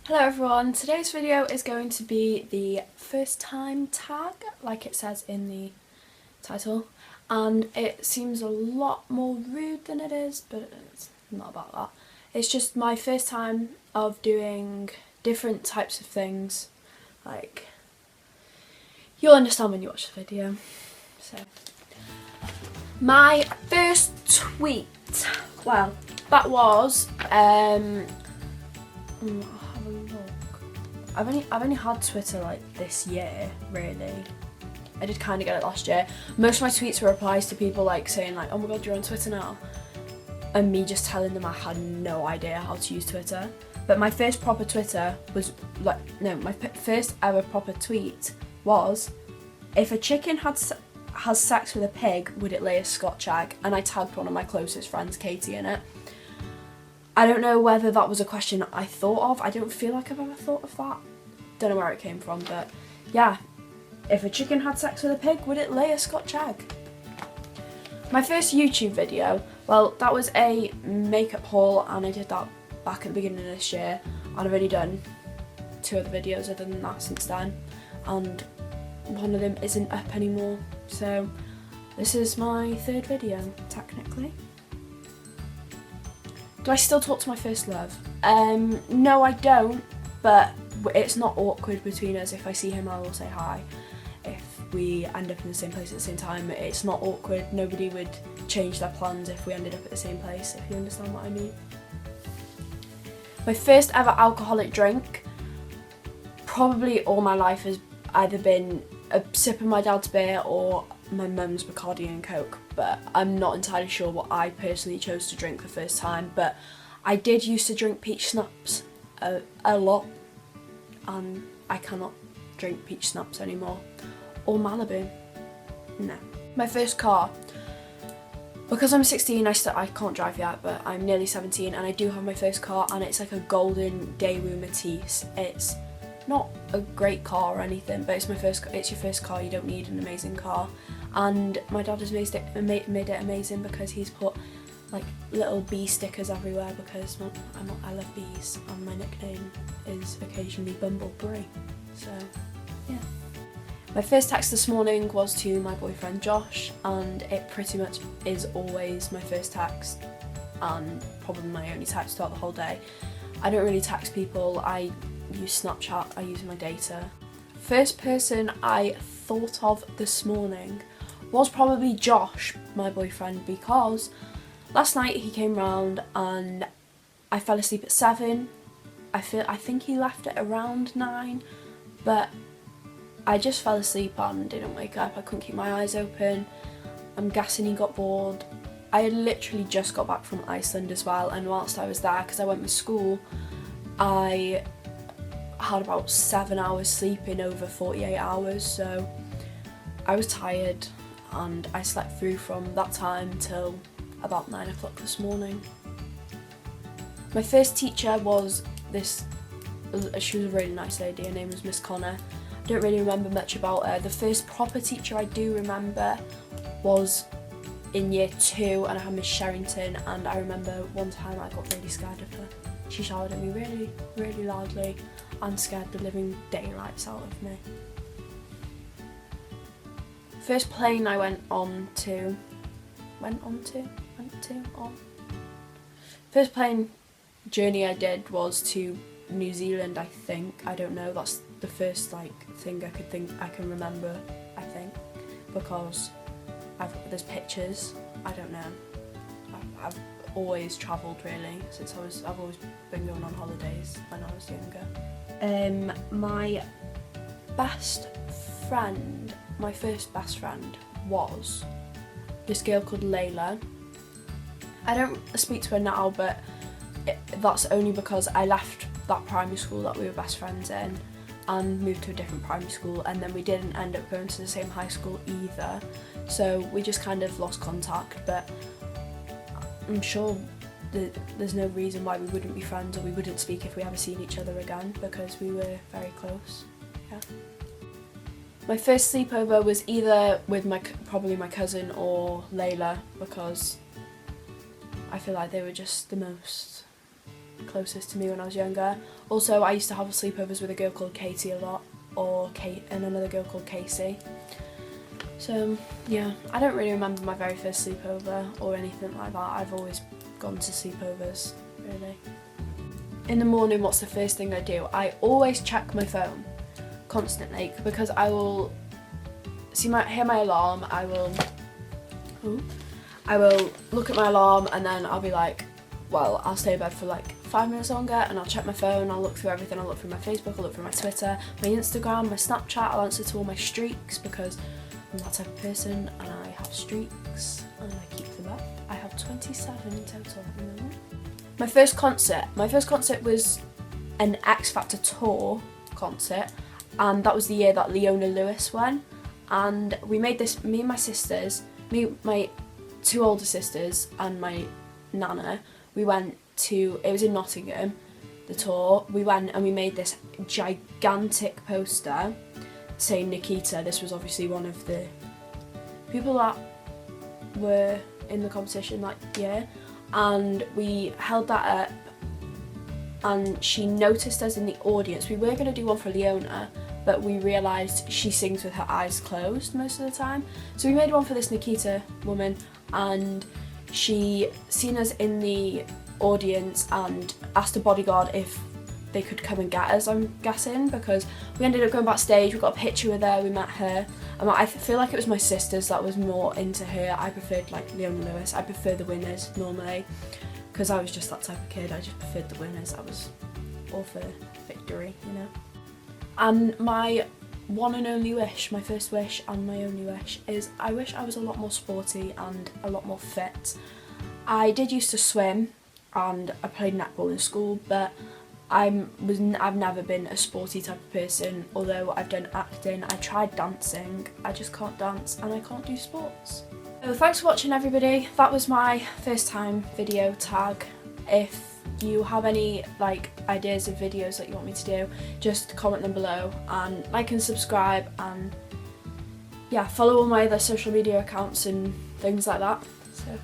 Hello everyone, today's video is going to be the first time tag, like it says in the title, and it seems a lot more rude than it is, but it's not about that. It's just my first time of doing different types of things, like, you'll understand when you watch the video. So, my first tweet, well, that was, I've only had Twitter like this year, really. I did kind of get it last year. Most of my tweets were replies to people like saying like, oh my god, you're on Twitter now. And me just telling them I had no idea how to use Twitter. But my first proper Twitter was like, no, my first ever proper tweet was, if a chicken has sex with a pig, would it lay a Scotch egg? And I tagged one of my closest friends, Katie, in it. I don't know whether that was a question I thought of. I don't feel like I've ever thought of that. Don't know where it came from, but yeah. If a chicken had sex with a pig, would it lay a Scotch egg? My first YouTube video, well, that was a makeup haul, and I did that back at the beginning of this year, and I've only done 2 other videos other than that since then, and one of them isn't up anymore, so this is my 3rd video, technically. Do I still talk to my first love? No, I don't, but it's not awkward between us. If I see him, I will say hi. If we end up in the same place at the same time, it's not awkward. Nobody would change their plans if we ended up at the same place, if you understand what I mean. My first ever alcoholic drink, probably all my life, has either been a sip of my dad's beer or my mum's Bacardi and Coke, but I'm not entirely sure what I personally chose to drink the first time. But I did used to drink peach schnapps a lot, and I cannot drink peach schnapps anymore. Or Malibu. No. My first car. Because I'm 16, I can't drive yet, but I'm nearly 17, and I do have my first car, and it's like a golden Daewoo Matisse. It's not a great car or anything, but it's your first car, you don't need an amazing car. And my dad has made it amazing because he's put like little bee stickers everywhere, because I love bees, and my nickname is occasionally Bumble Bree. So yeah. My first text this morning was to my boyfriend Josh, and it pretty much is always my first text, and probably my only text throughout the whole day. I don't really text people, I use Snapchat, I use my data. First person I thought of this morning was probably Josh, my boyfriend, because last night he came round and I fell asleep at 7. I think he left at around 9, but I just fell asleep and didn't wake up. I couldn't keep my eyes open. I'm guessing he got bored. I had literally just got back from Iceland as well, and whilst I was there, because I went with school, I had about 7 hours sleep in over 48 hours, so I was tired, and I slept through from that time till about 9 o'clock this morning. My first teacher was she was a really nice lady, her name was Miss Connor. I don't really remember much about her. The first proper teacher I do remember was in year 2, and I had Miss Sherrington, and I remember one time I got really scared of her. She shouted at me really, really loudly and scared the living daylights out of me. First plane I went on. First plane journey I did was to New Zealand, I think. I don't know, that's the first thing I can remember, I think, because there's pictures. I don't know. I've always travelled really since I've always been going on holidays when I was younger. My first best friend was this girl called Layla. I don't speak to her now, but that's only because I left that primary school that we were best friends in and moved to a different primary school, and then we didn't end up going to the same high school either, so we just kind of lost contact. But I'm sure there's no reason why we wouldn't be friends or we wouldn't speak if we ever seen each other again, because we were very close. Yeah. My first sleepover was either with probably my cousin or Layla, because I feel like they were just the most closest to me when I was younger. Also, I used to have sleepovers with a girl called Katie a lot, or Kate and another girl called Casey. So yeah, I don't really remember my very first sleepover or anything like that. I've always gone to sleepovers, really. In the morning, what's the first thing I do? I always check my phone constantly, because I will hear my alarm, I will look at my alarm, and then I'll be like, well, I'll stay in bed for like 5 minutes longer, and I'll check my phone, I'll look through everything, I'll look through my Facebook, I'll look through my Twitter, my Instagram, my Snapchat, I'll answer to all my streaks, because I'm that type of person and I have streaks and I keep them up. I have 27 in total at the moment. My first concert was an X Factor tour concert, and that was the year that Leona Lewis went, and we made this, me and my sisters, my 2 older sisters and my nana, we went to, it was in Nottingham, the tour. We went and we made this gigantic poster saying Nikita. This was obviously one of the people that were in the competition that year, and we held that up, and she noticed us in the audience. We were going to do one for Leona, but we realised she sings with her eyes closed most of the time, so we made one for this Nikita woman, and she seen us in the audience and asked a bodyguard if they could come and get us, I'm guessing, because we ended up going backstage, we got a picture with her, we met her, and I feel like it was my sisters that was more into her. I preferred like Leona Lewis, I prefer the winners normally, because I was just that type of kid, I just preferred the winners, I was all for victory, you know. And my one and only wish, my first wish and my only wish, is I wish I was a lot more sporty and a lot more fit. I did used to swim and I played netball in school, but I've never been a sporty type of person. Although I've done acting, I tried dancing, I just can't dance and I can't do sports. So thanks for watching, everybody. That was my first time video tag. If you have any like ideas of videos that you want me to do, just comment them below, and like and subscribe, and yeah, follow all my other social media accounts and things like that. So